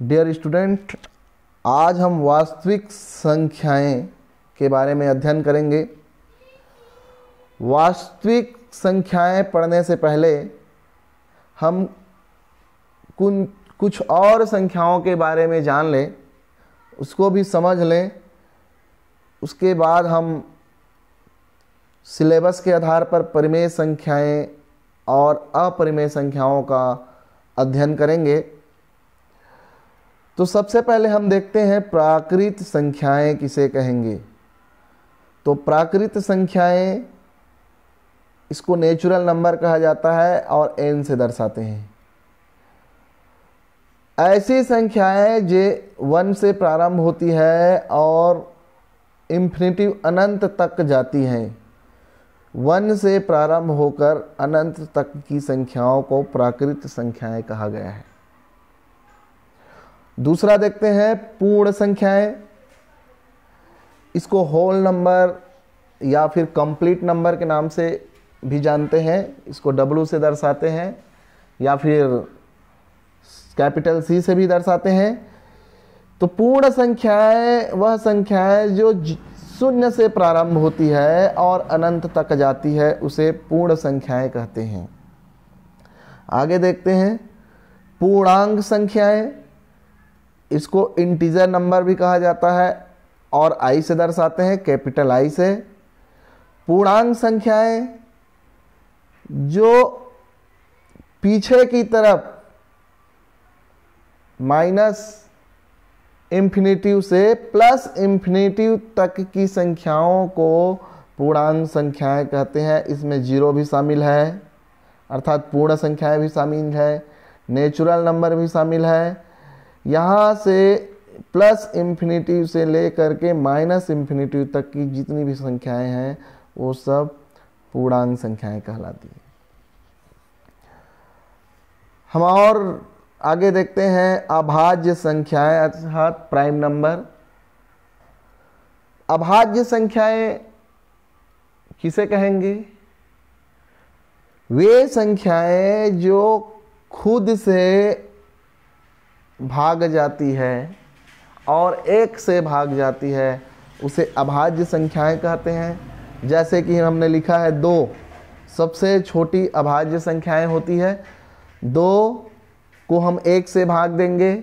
Dear student, आज हम वास्तविक संख्याएं के बारे में अध्ययन करेंगे। वास्तविक संख्याएं पढ़ने से पहले हम कुछ और संख्याओं के बारे में जान लें, उसको भी समझ लें। उसके बाद हम सिलेबस के आधार पर परिमेय संख्याएं और अपरिमेय संख्याओं का अध्ययन करेंगे। तो सबसे पहले हम देखते हैं प्राकृत संख्याएं किसे कहेंगे। तो प्राकृत संख्याएं, इसको नेचुरल नंबर कहा जाता है और n से दर्शाते हैं। ऐसी संख्याएं जो 1 से प्रारंभ होती है और इंफिनिटिव अनंत तक जाती हैं। 1 से प्रारंभ होकर अनंत तक की संख्याओं को प्राकृत संख्याएं कहा गया है। दूसरा देखते हैं पूर्ण संख्याएं। इसको होल नंबर या फिर कंप्लीट नंबर के नाम से भी जानते हैं। इसको W से दर्शाते हैं या फिर कैपिटल C से भी दर्शाते हैं। तो पूर्ण संख्याएं वह संख्याएं जो 0 से प्रारंभ होती है और अनंत तक जाती है, उसे पूर्ण संख्याएं कहते हैं। आगे देखते हैं पूर्णांक संख्याएं। इसको इंटीजर नंबर भी कहा जाता है और I से दर्शाते हैं, कैपिटल I से। पूर्णांक संख्याएं जो पीछे की तरफ माइनस इंफिनिटिव से प्लस इंफिनिटिव तक की संख्याओं को पूर्णांक संख्याएं कहते हैं। इसमें 0 भी शामिल है, अर्थात पूर्ण संख्याएं भी शामिल है, नेचुरल नंबर भी शामिल है। यहाँ से प्लस इंफिनिटिव से लेकर के माइनस इंफिनिटिव तक की जितनी भी संख्याएं हैं वो सब पूर्णांक संख्याएं कहलाती हैं। हम और आगे देखते हैं अभाज्य संख्याएं अर्थात प्राइम नंबर। अभाज्य संख्याएं किसे कहेंगे? वे संख्याएं जो खुद से भाग जाती है और 1 से भाग जाती है, उसे अभाज्य संख्याएं कहते हैं। जैसे कि हमने लिखा है 2, सबसे छोटी अभाज्य संख्याएं होती है। 2 को हम 1 से भाग देंगे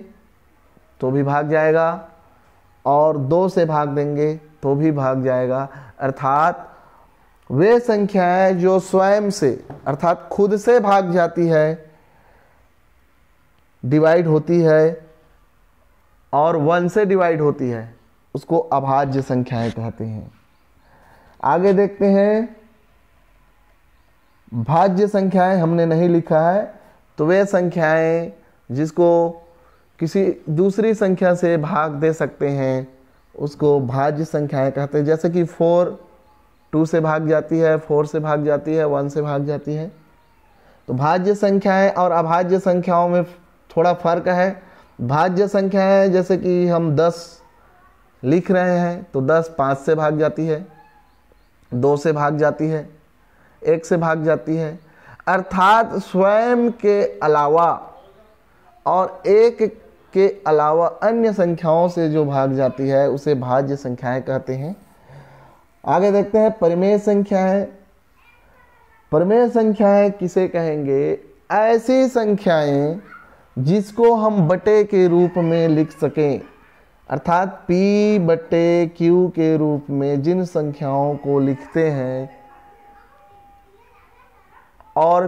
तो भी भाग जाएगा और 2 से भाग देंगे तो भी भाग जाएगा। अर्थात वे संख्याएं जो स्वयं से अर्थात खुद से भाग जाती है, डिवाइड होती है और 1 से डिवाइड होती है, उसको अभाज्य संख्याएं कहते हैं। आगे देखते हैं भाज्य संख्याएं। हमने नहीं लिखा है, तो वे संख्याएं जिसको किसी दूसरी संख्या से भाग दे सकते हैं उसको भाज्य संख्याएं कहते हैं। जैसे कि 4 2 से भाग जाती है, 4 से भाग जाती है, 1 से भाग जाती है। तो भाज्य संख्याएं और अभाज्य संख्याओं में थोड़ा फर्क है। भाज्य संख्याएं जैसे कि हम 10 लिख रहे हैं तो 10 5 से भाग जाती है, 2 से भाग जाती है, 1 से भाग जाती है। अर्थात स्वयं के अलावा और 1 के अलावा अन्य संख्याओं से जो भाग जाती है उसे भाज्य संख्याएं कहते हैं। आगे देखते हैं परिमेय संख्याएं। परिमेय संख्याएं किसे कहेंगे? ऐसी संख्याएं जिसको हम बटे के रूप में लिख सकें, अर्थात P/Q के रूप में जिन संख्याओं को लिखते हैं और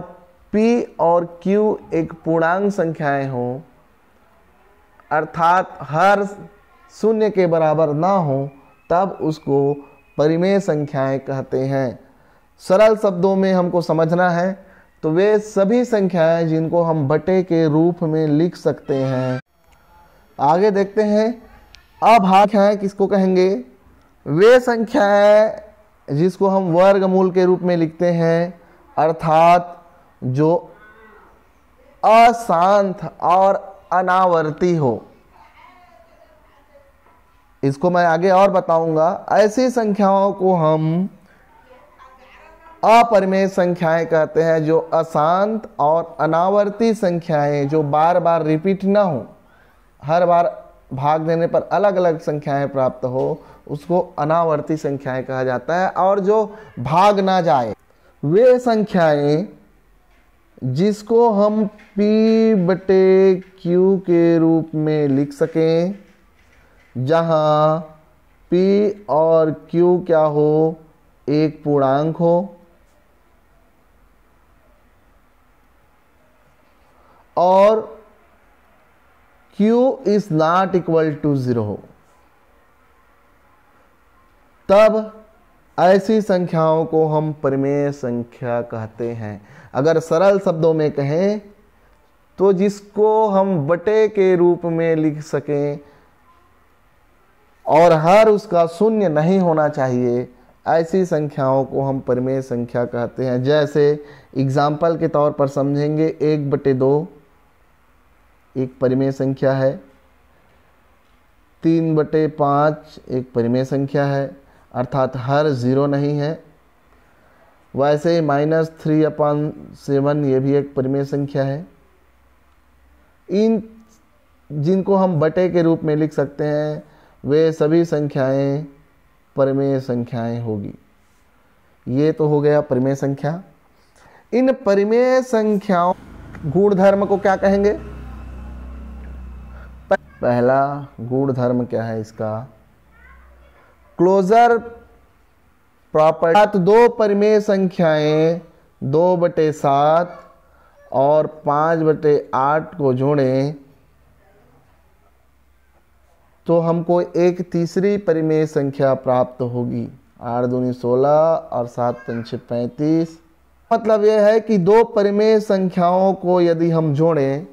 P और Q एक पूर्णांक संख्याएं हों, अर्थात हर 0 के बराबर ना हो, तब उसको परिमेय संख्याएं कहते हैं। सरल शब्दों में हमको समझना है तो वे सभी संख्याएं जिनको हम बटे के रूप में लिख सकते हैं। आगे देखते हैं अभाज्य संख्याएं किसको कहेंगे? वे संख्याएं जिसको हम वर्गमूल के रूप में लिखते हैं, अर्थात जो अशांत और अनावर्ती हो। इसको मैं आगे और बताऊंगा। ऐसी संख्याओं को हम अपरिमेय संख्याएं कहते हैं, जो अशांत और अनावर्ती संख्याएं जो बार बार रिपीट ना हो, हर बार भाग देने पर अलग अलग संख्याएं प्राप्त हो, उसको अनावर्ती संख्याएं कहा जाता है। और जो भाग ना जाए वे संख्याएं जिसको हम P बटे Q के रूप में लिख सकें, जहां P और Q क्या हो, एक पूर्णांक हो और Q is not equal to 0 हो, तब ऐसी संख्याओं को हम परिमेय संख्या कहते हैं। अगर सरल शब्दों में कहें तो जिसको हम बटे के रूप में लिख सकें और हर उसका शून्य नहीं होना चाहिए, ऐसी संख्याओं को हम परिमेय संख्या कहते हैं। जैसे एग्जाम्पल के तौर पर समझेंगे, 1/2 एक परिमेय संख्या है, 3/5 एक परिमेय संख्या है, अर्थात हर 0 नहीं है। वैसे -3/7 ये भी एक परिमेय संख्या है। इन जिनको हम बटे के रूप में लिख सकते हैं वे सभी संख्याएं परिमेय संख्याएं होगी। ये तो हो गया परिमेय संख्या। इन परिमेय संख्याओं गुणधर्म को क्या कहेंगे? पहला गुणधर्म क्या है इसका? Closure property. दो परिमेय संख्याएं 2/7 और 5/8 को जोड़ें तो हमको एक तीसरी परिमेय संख्या प्राप्त होगी। 8 दूनी 16 और 7 पंचे 35। मतलब यह है कि दो परिमेय संख्याओं को यदि हम जोड़ें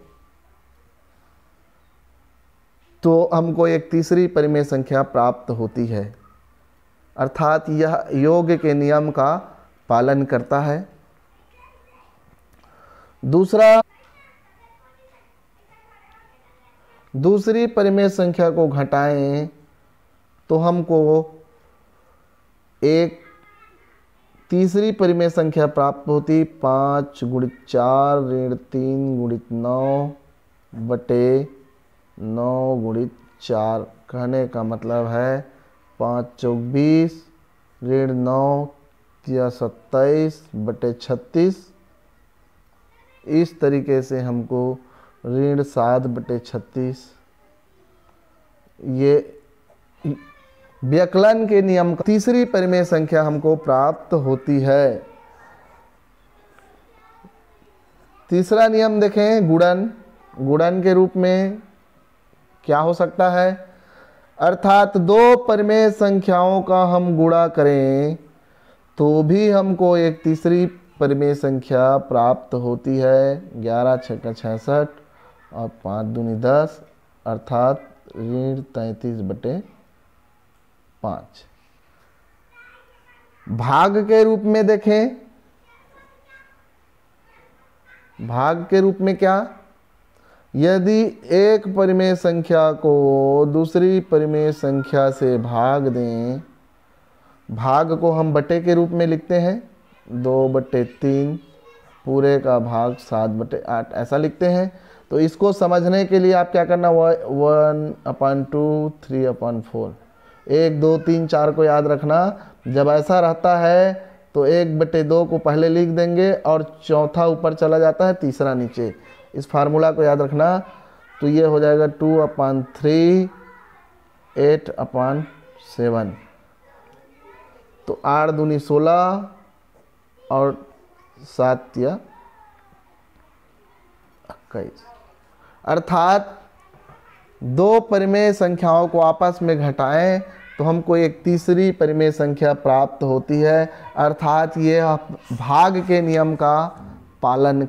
तो हमको एक तीसरी परिमेय संख्या प्राप्त होती है, अर्थात यह योग के नियम का पालन करता है। दूसरी परिमेय संख्या को घटाएं तो हमको एक तीसरी परिमेय संख्या प्राप्त होती। 5 × 4 ऋण 3 × 9 बटे 9 × 4। कहने का मतलब है 5 × 20 ऋण 9 या 27 बटे 36। इस तरीके से हमको ऋण 7 बटे 36 ये व्यकलन के नियम का तीसरी परिमेय संख्या हमको प्राप्त होती है। तीसरा नियम देखें, गुणन। गुणन के रूप में क्या हो सकता है? अर्थात दो परिमेय संख्याओं का हम गुणा करें तो भी हमको एक तीसरी परिमेय संख्या प्राप्त होती है। 11 × 6 = 66 और 5 दूनी 10 अर्थात ऋण 33/5। भाग के रूप में देखें, भाग के रूप में क्या? यदि एक परिमेय संख्या को दूसरी परिमेय संख्या से भाग दें, भाग को हम बटे के रूप में लिखते हैं। 2/3 पूरे का भाग 7/8 ऐसा लिखते हैं। तो इसको समझने के लिए आप क्या करना, 1/2 3/4 1 2 3 4 को याद रखना। जब ऐसा रहता है तो 1/2 को पहले लिख देंगे और चौथा ऊपर चला जाता है, तीसरा नीचे। इस फार्मूला को याद रखना। तो ये हो जाएगा 2/3 8/7। तो 8 दूनी 16 और 7 या 21। अर्थात दो परिमेय संख्याओं को आपस में घटाएं तो हमको एक तीसरी परिमेय संख्या प्राप्त होती है, अर्थात ये भाग के नियम का पालन